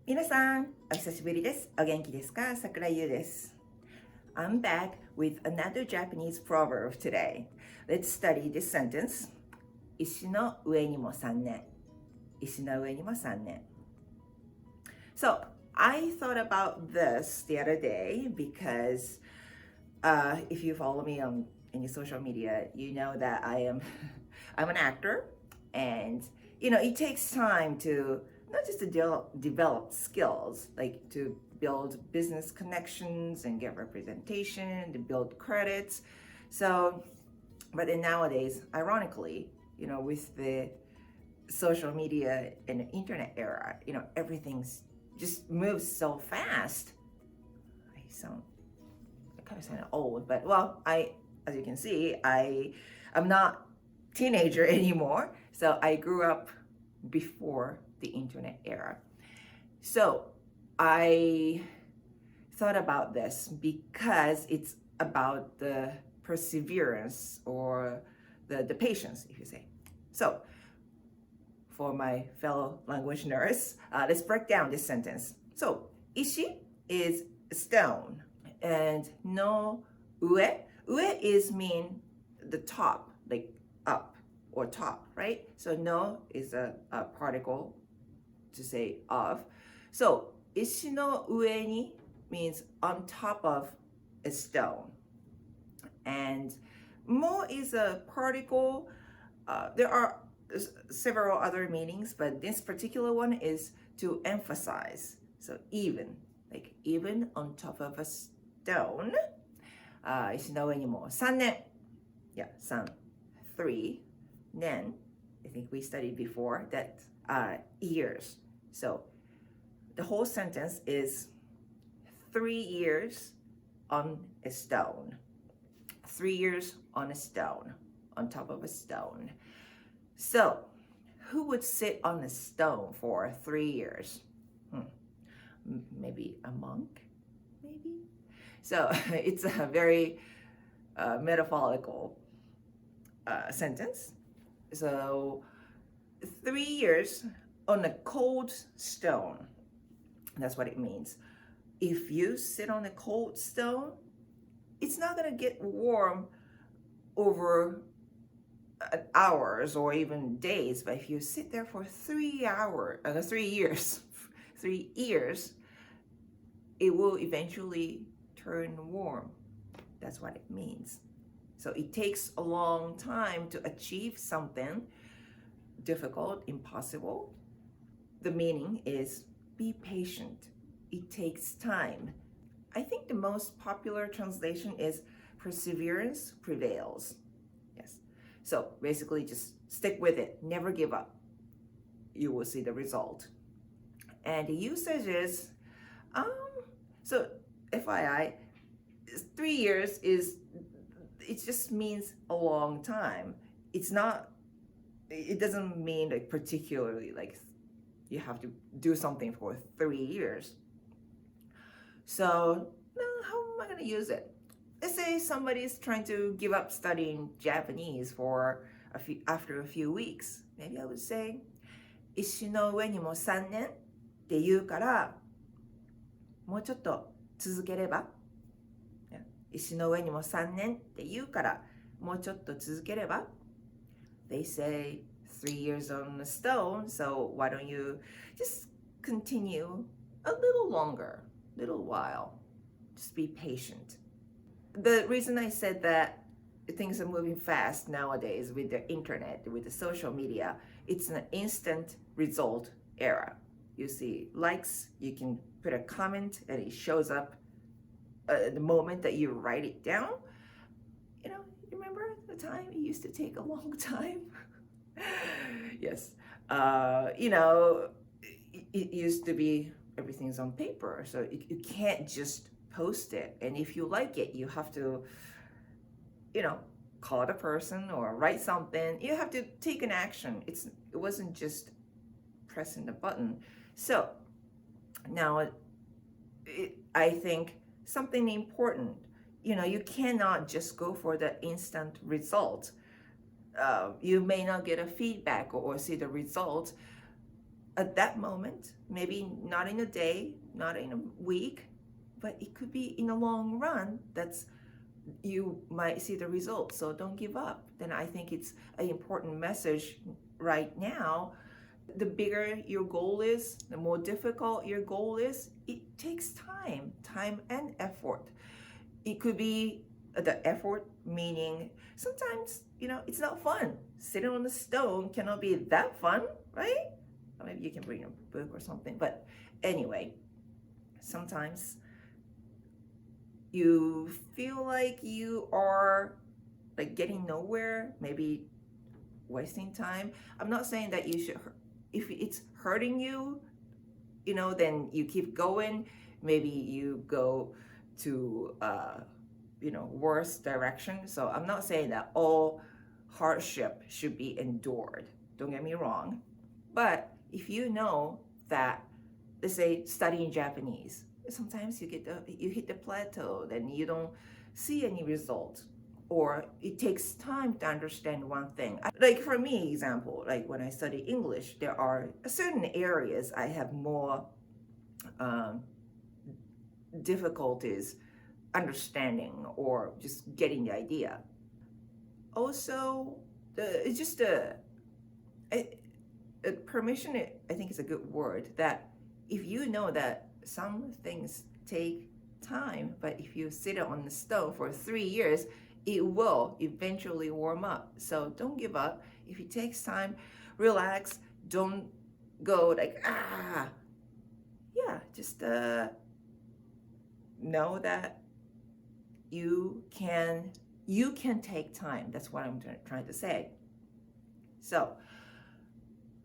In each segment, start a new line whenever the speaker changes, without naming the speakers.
皆さん、お久しぶりです。お元気ですか？桜優です。I'm back with another Japanese proverb today. Let's study this sentence. 石の上にも三年。石の上にも三年。So, I thought about this the other day because if you follow me on any social media, you know that I'm an actor, and it takes time to not just to develop skills, like to build business connections and get representation, to build credits. So, but then nowadays, ironically, with the social media and the internet era, everything's just moves so fast. I kind of sound old, but well, as you can see, I'm not teenager anymore. So I grew up before the internet era. So I thought about this because it's about the perseverance or the patience, if you say. So for my fellow language nerds, let's break down this sentence. So, ishi is stone, and no ue is mean the top, like up or top, right? So no is a particle to say of. So ishi no ue ni means on top of a stone, and mo is a particle. There are several other meanings, but this particular one is to emphasize. So even, like even on top of a stone. 石の上にも三年. Yeah, 3 nen. I think we studied before that years. So the whole sentence is 3 years on a stone. 3 years on a stone, on top of a stone. So, who would sit on a stone for 3 years? Maybe a monk? Maybe? So, it's a very metaphorical sentence. So, 3 years on a cold stone. That's what it means. If you sit on a cold stone, it's not going to get warm over hours or even days, but if you sit there for 3 years, 3 years, it will eventually turn warm. That's what it means. So it takes a long time to achieve something difficult, impossible. The meaning is be patient. It takes time. I think the most popular translation is perseverance prevails. Yes. So basically just stick with it. Never give up. You will see the result. And the usage is, so FYI, 3 years it just means a long time. It doesn't mean like particularly like you have to do something for 3 years. So how am I going to use it? Let's say somebody's trying to give up studying Japanese after a few weeks. Maybe I would say, 石の上にも三年って言うから、もうちょっと続ければ。石の上にも三年って言うから、もうちょっと続ければ。They say 3 years on a stone, so why don't you just continue a little longer, little while. Just be patient. The reason I said that things are moving fast nowadays with the internet, with the social media, it's an instant result era. You see likes, you can put a comment and it shows up the moment that you write it down. You remember the time it used to take a long time? Yes. It used to be everything's on paper, so you can't just post it, and if you like it you have to call the person or write something. You have to take an action. It wasn't just pressing the button. So now I think something important, you cannot just go for the instant result. You may not get a feedback or see the result at that moment, maybe not in a day, not in a week, but it could be in the long run. That's you might see the results. So don't give up. Then I think it's an important message right now. The bigger your goal is, the more difficult your goal is, it takes time and effort. It could be the effort, meaning sometimes, it's not fun. Sitting on the stone cannot be that fun, right? Or maybe you can bring a book or something. But anyway, sometimes you feel like you are like getting nowhere, maybe wasting time. I'm not saying that you should, if it's hurting you, then you keep going. Maybe you go to, worse direction. So I'm not saying that all hardship should be endured. Don't get me wrong. But if you know that, let's say studying Japanese, sometimes you hit the plateau, then you don't see any result, or it takes time to understand one thing. Like for me, example, like when I study English, there are certain areas I have more difficulties understanding or just getting the idea. Also, it's just permission, I think is a good word, that if you know that some things take time, but if you sit on the stove for 3 years, it will eventually warm up. So don't give up. If it takes time, relax. Don't go like, just know that you can take time. That's what I'm trying to say. So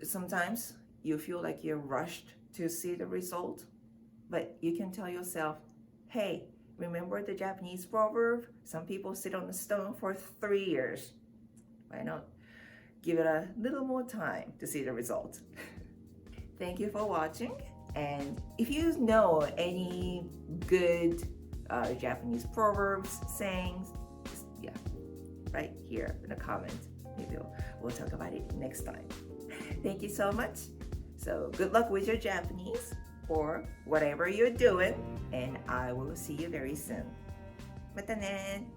sometimes you feel like you're rushed to see the result, but you can tell yourself, hey, remember the Japanese proverb? Some people sit on the stone for 3 years. Why not give it a little more time to see the result? Thank you for watching. And if you know any good Japanese proverbs, sayings, right here in the comments. Maybe we'll talk about it next time. Thank you so much. So good luck with your Japanese or whatever you're doing, and I will see you very soon. またね。